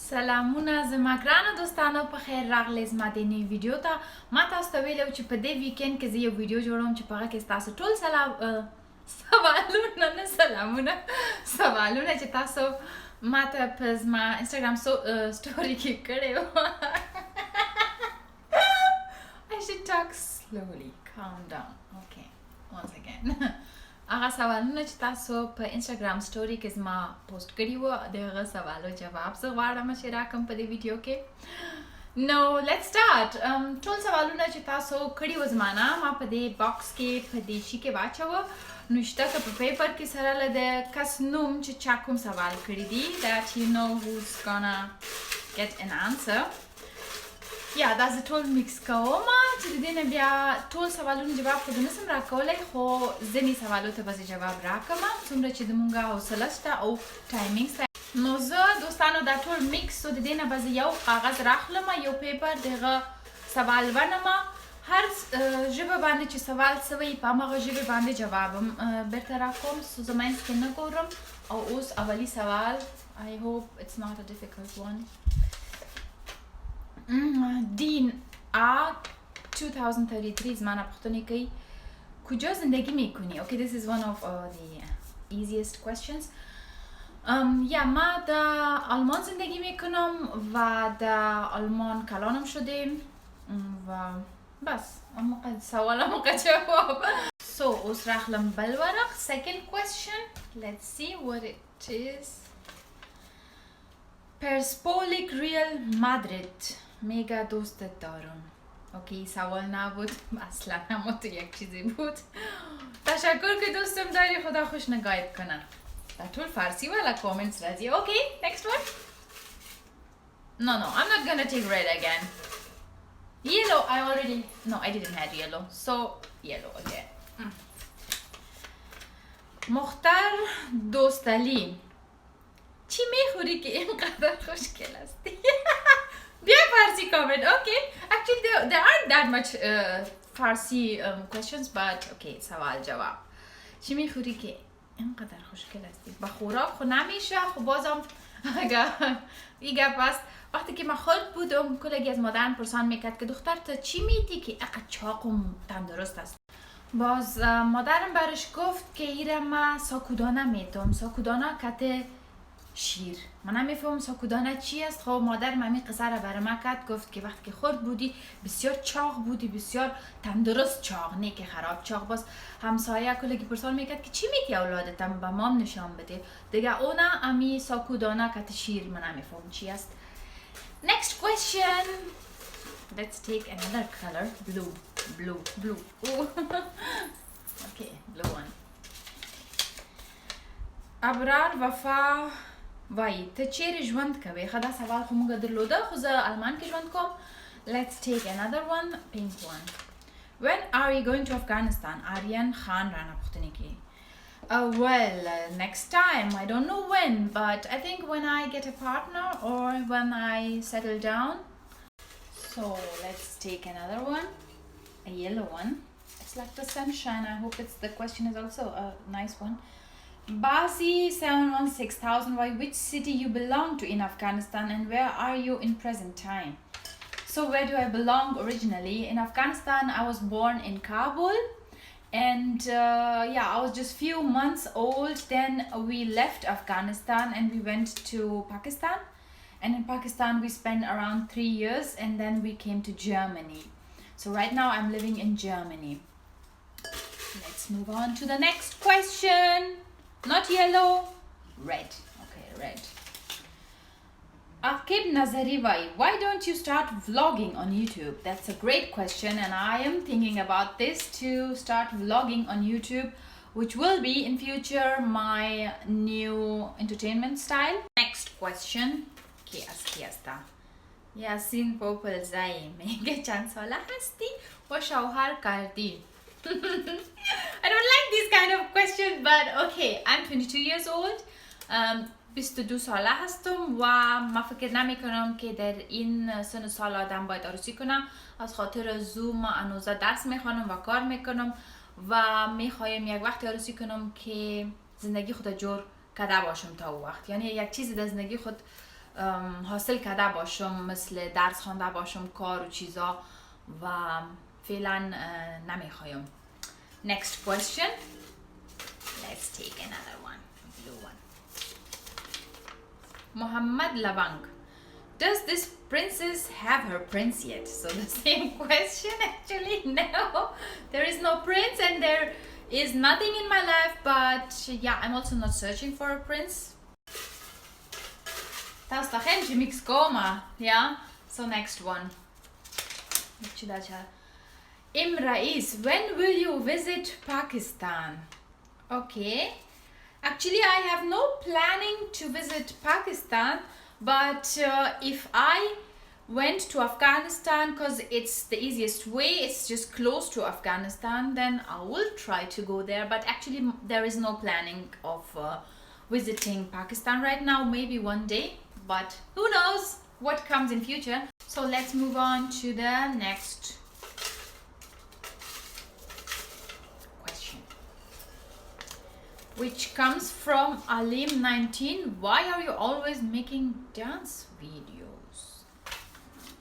سلامونه زما ګرانو دوستانو په خیر راغلی زما د نوي ویډیو ته. ما تاسو ته ویلي چې په دې ویکند کې زه یو ویډیو جوړوم چې په هغه کې ستاسو ټول سوالونه چې تاسو ما ته په زما انسټاګرام سټوري کې کړی وو. I should talk slowly. Calm down. Okay. Once again. هغه سوالونه چې تاسو په انسټاګرام سټوري کې زما پوسټ کړي وو د هغه سوالو جواب زه غواړم چې راکړم په دې ویډیو کې. نو لیټس سٹارټ. ټول سوالونه چې تاسو کړي وو زما نه ما په دې باکس کې په دې شي کې واچوه. نو شته که په پیپر کې سره له د کس نوم چې چا کوم سوال کړي دي that you know who's gonna get an answer. یا دا زه ټول میکس کوم چې د دې نه بیا ټول سوالونو جواب خو زه نسم راکولی خو ځینې سوالو ته به زه جواب راکړم څومره چې زمونږ حوصله شته او ټایمینګ شته. نو زه دوستانو دا ټول میکس و د دې نه به زه یو کاغذ راخلم یو پیپر د هغه سوال ونم هر ژبه باندې چې سوال سوی په همغه ژبې باندې جواب بیرته راکوم. سو زه منځ کې نه ګورم او اوس اولی سوال. I hope it's not a difficult one. دین آ 2033 زمانه پختونی کوي کجا زندگی میکنی؟ Okay, this is one of the easiest questions. یا ما در آلمان زندگی میکنم و در آلمان کلانم شدیم و بس سوال موقع جواب. So اوس راخلم بل ورق. Second question. Let's see what it is. پرسپولیک ریال مادرید میگه دوستت دارم. اوکی سوال نبود اصلا اما تو یک چیزی بود. تشکر که دوستم داری خدا خوش نگاهت کنه. در طول فارسی والا کامنتس رازی. اوکی next one. No, I'm not gonna take red again. Yellow I didn't have yellow, so yellow again. مختار دوستالی چی میخوری که اینقدر خوشگل هستی؟ بیا فارسی comment. Okay, actually there aren't that much Farsi questions, but okay, سوال جواب. چی میخوری که اینقدر خوشگل هستی؟ با خوراک خو نمیشه خو بازم ایگه پس وقتی که من خود بودم کلگی از مادرم پرسان میکرد که دختر تا چی میدی که اقا چاق و تندرست است؟ باز مادرم برش گفت که ایره ما ساکودانه میتم. ساکودانه کت شیر. من نمیفهم ساکودانه چی است. خب مادرم همین قصه را برای من کرد گفت که وقتی که خورد بودی بسیار چاق بودی بسیار تندرست چاق نه که خراب چاق. باز همسایه کلگی پرسان میکرد که چی میتی اولادتم به مام نشان بده دیگه اونا امی ساکودانه کت شیر. من نمیفهم چی است. Next question. Let's take another color. Blue. Okay, blue one. ابرار وفا وای ته چیرې ژوند کوې؟ ښه دا سوال خو موږ درلوده خو زه آلمان کې ژوند کوم. Let's take another one. Pink one. When are you going to Afghanistan? آریان خان رانه پوښتنه کوي. Well, next time. I don't know when, but I think when I get a partner or when I settle down. So let's take another one. A yellow one. It's like the sunshine. I hope the question is also a nice one. Basi 716,000. Why? Which city you belong to in Afghanistan and where are you in present time? So where do I belong originally? In Afghanistan, I was born in Kabul, and I was just few months old. Then we left Afghanistan and we went to Pakistan, and in Pakistan we spent around 3 years, and then we came to Germany. So right now I'm living in Germany. Let's move on to the next question. Not yellow, red. Okay, red. Akib Nazari Vai, why don't you start vlogging on YouTube? That's a great question and I am thinking about this to start vlogging on YouTube, which will be in future my new entertainment style. Next question. Kiasta. Yasin Popal Zai, mege chand sala hasti wa shawhar kardi. I don't like these kind of questions, but okay, I'm 22 years old. 22 ساله هستم و من فکر نمی کنم که در این سن سال آدم باید عروسی کنم. از خاطر زوم انوزه درس میخوانم و کار میکنم و میخوایم یک وقت عروسی کنم که زندگی خود جور کده باشم تا او وقت. یعنی یک چیزی در زندگی خود حاصل کرده باشم، مثل درس خوانده باشم، کار و چیزا، و فعلا نمیخوایم. Next question. Let's take another one. Blue one. Muhammad Lavang. Does this princess have her prince yet? So the same question actually. No, there is no prince and there is nothing in my life, but yeah, I'm also not searching for a prince. Mix coma. Yeah. So next one. Imrais, when will you visit Pakistan? Okay. Actually, I have no planning to visit Pakistan, but if I went to Afghanistan, because it's the easiest way, it's just close to Afghanistan, then I will try to go there. But actually, there is no planning of visiting Pakistan right now. Maybe one day, but who knows what comes in future. So let's move on to the next question, which comes from Alim19. Why are you always making dance videos?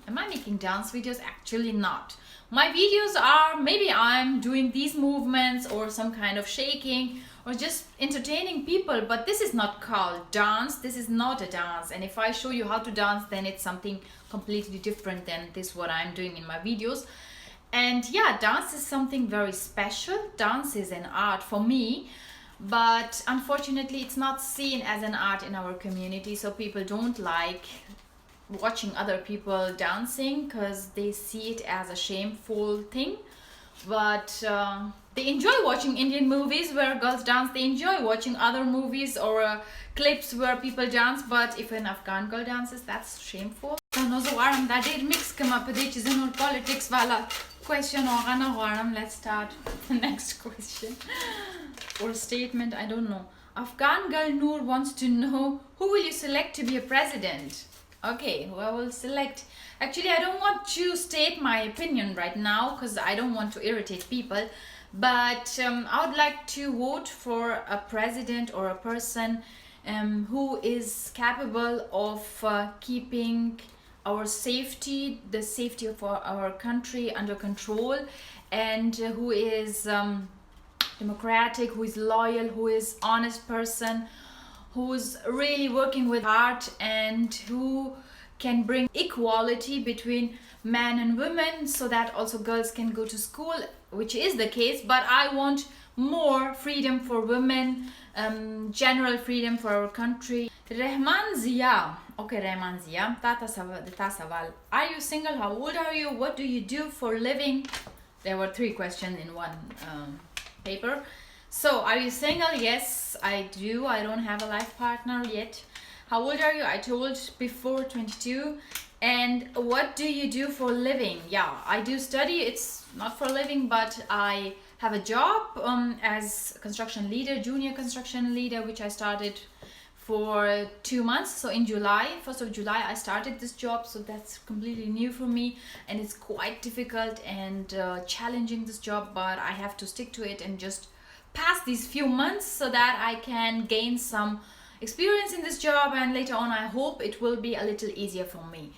Am I making dance videos? Actually not. My videos are, maybe I'm doing these movements or some kind of shaking or just entertaining people, but this is not called dance. This is not a dance. And if I show you how to dance, then it's something completely different than this what I'm doing in my videos. And yeah, dance is something very special. Dance is an art for me, but unfortunately it's not seen as an art in our community, so people don't like watching other people dancing because they see it as a shameful thing. But they enjoy watching Indian movies where girls dance. They enjoy watching other movies or clips where people dance, but if an Afghan girl dances, that's shameful. That did mix come up with politics wala question. Let's start the next question or statement, I don't know. Afghan girl Noor wants to know, who will you select to be a president? Okay, who I will select. Actually, I don't want to state my opinion right now because I don't want to irritate people, but I would like to vote for a president or a person who is capable of keeping our safety, the safety of our country under control, and who is democratic, who is loyal, who is honest person, who's really working with heart, and who can bring equality between men and women so that also girls can go to school, which is the case, but I want more freedom for women, general freedom for our country. Rehman Zia. Okay, Rehman Zia. Tata Saval. Are you single? How old are you? What do you do for living? There were 3 questions in one paper. So, are you single? Yes, I do. I don't have a life partner yet. How old are you? I told before, 22. And what do you do for living? Yeah, I do study. It's not for living, but I have a job as construction leader, junior construction leader, which I started for 2 months. So in July, 1st of July, I started this job. So that's completely new for me. And it's quite difficult and challenging, this job, but I have to stick to it and just pass these few months so that I can gain some experience in this job, and later on I hope it will be a little easier for me.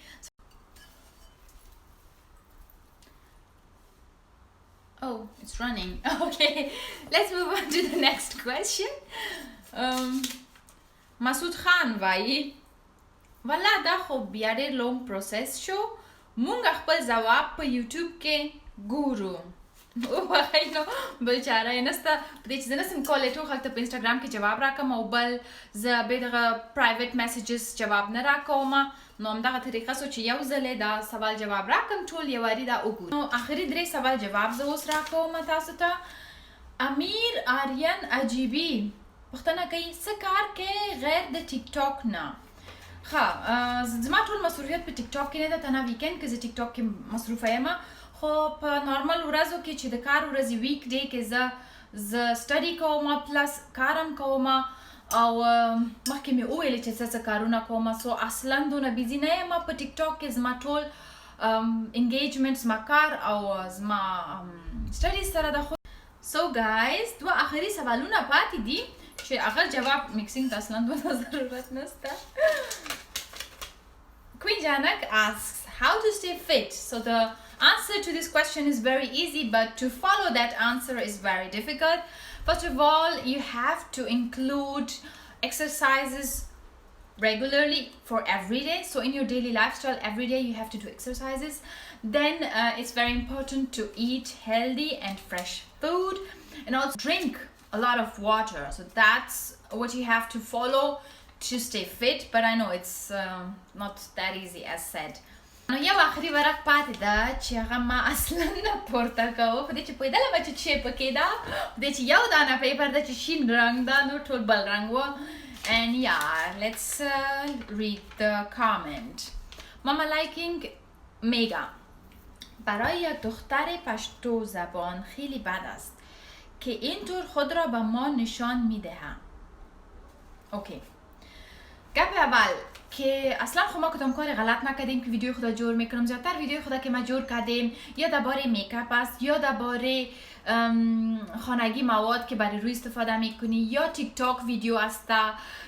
Oh, it's running. Okay, let's move on to the next question. Masood Khan vai wala da خو بیا ډېر long process شو مونږ خپل ځواب په YouTube کې ګورو. وای نو بل چاره یې نسته په دې چې زه نسم کولی ټول خلک ته په انسټاګرام کې جواب راکړم او بل زه بې دغه پرایویټ میسیجز جواب نه راکوم. نو همدغه طریقه سو چې یو ځل یې دا سوال جواب راکړم ټول یو واري دا وګورو. نو آخري 3 سوال جواب زه اوس راکوم تاسو ته. امیر آریان عجیبي پوښتنه کوي څه کار کوې غیر د ټیک ټاک نه؟ ښه زما ټول مصروفیت په ټیک ټاک کې نه ده، تنها ویکند کې زه ټیک ټاک کې مصروفه یم، خو په نارمل ورځو کې چې د کار ورځې ویک ډے کې زه سټډي کوم پلس کارم کوم او مخکې مې وویلې چې څه کارونه کوم. سو اصلا دونه بیزي نه یم په ټیک ټاک کې، زما ټول انګیجمنټ زما کار او زما سټډي سره ده. سو ګایز 2 آخري سوالونه پاتې دي چې هغه جواب میکسینګ ته اصلا دونه ضرورت نشته. Janak asks, how to stay fit? So the answer to this question is very easy, but to follow that answer is very difficult. First of all, you have to include exercises regularly for every day. So in your daily lifestyle, every day you have to do exercises. Then it's very important to eat healthy and fresh food, and also drink a lot of water. So that's what you have to follow to stay fit, but I know it's not that easy as said. نو یو آخري ورق پاتې ده چې هغه ما اصلا نه پورته کوو، خو دې چې پوهېدلم چې څه پکې ده، خو دې چې یو دانه پیپر ده چې شین رنګ ده، نو ټول بل رنګ و. And yeah, let's read the comment. Mama liking mega. برای یک دختر پشتو زبان خیلی بد است که اینطور خود را به ما نشان میدهم. اوکی. گپ اول که اصلا خب ما کدام کار غلط نکردیم که ویدیو خدا جور میکنم. زیادتر ویدیو خدا که ما جور کردیم یا درباره میکاپ است، یا درباره خانگی مواد که برای روی استفاده میکنی، یا تیک تاک ویدیو است،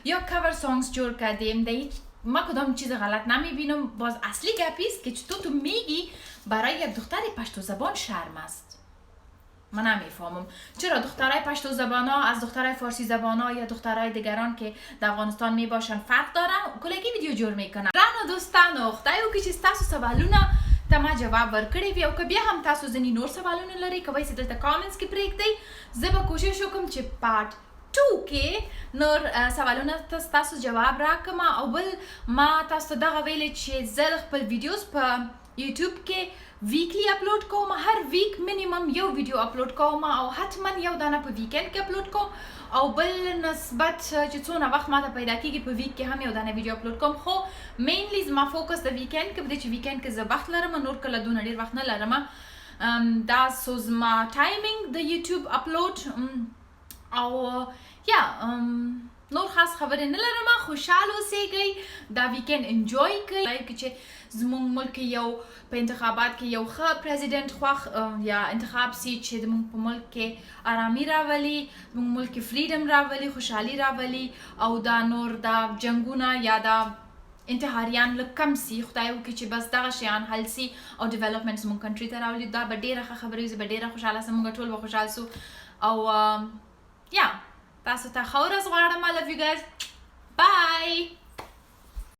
یا کاور سانگز جور کردیم. در ما کدام چیز غلط نمیبینم. باز اصلی گپی است که چطور تو میگی برای یک دختر پشتو زبان شرم است. من نمیفهمم چرا دخترای پشتو زبان ها از دخترای فارسی زبان ها یا دخترای دیگران که در افغانستان می باشن فرق دارن. کلگی ویدیو جور میکنن. رانو دوستانو خدایو که چې تاسو سوالونه ته ما جواب ورکړی وي، او که بیا هم تاسو ځینې نور سوالونه لرئ کوئ چې دلته کامنټس کې پرېږدئ. زه به کوشش وکړم چې پارت 2 کې نور سوالونه تاسو جواب راکړم. او بل ما تاسو ته دغه ویلې چې زه د خپل ویډیوز په یوټیوب کې ویکلی اپلوډ کوم، هر ویک مینیمم یو ویډیو اپلوډ کوم، او حتما یو دانه په ویکند کې اپلوډ کوم، او بل نسبت چې څونه وخت ماته پیدا کیږي په ویک کې هم یو دانه ویډیو اپلوډ کوم. خو مینلی زما فوکس د ویکند کې بده چې ویکند کې زه وخت لرم، نور کله دونه ډیر وخت نه لرم. دا سو زما ټایمینګ د یوټیوب اپلوډ. او یا نور خاص خبرې نه لرم. خوشحال اوسئ، دا ویکند انجوای کړئ. چې زموږ ملک یو په انتخابات کې یو ښه پریزیډنټ خوښ یا انتخاب سي چې زموږ په ملک کې آرامي راولي، زموږ ملک کې فریډم راولي، خوشحالي راولي، او دا نور دا جنګونه یا دا انتحاریان لږ کم سي. خدای وکړي چې بس دغه شیان حل سي او ډیولپمنټ زموږ کنټري ته راولي. دا به ډېره ښه خبره وي. زه به ډېره خوشحاله سم، موږ ټول به خوشحال سو. او یا تاسو ته ښه ورځ غواړم. I love you guys. Bye.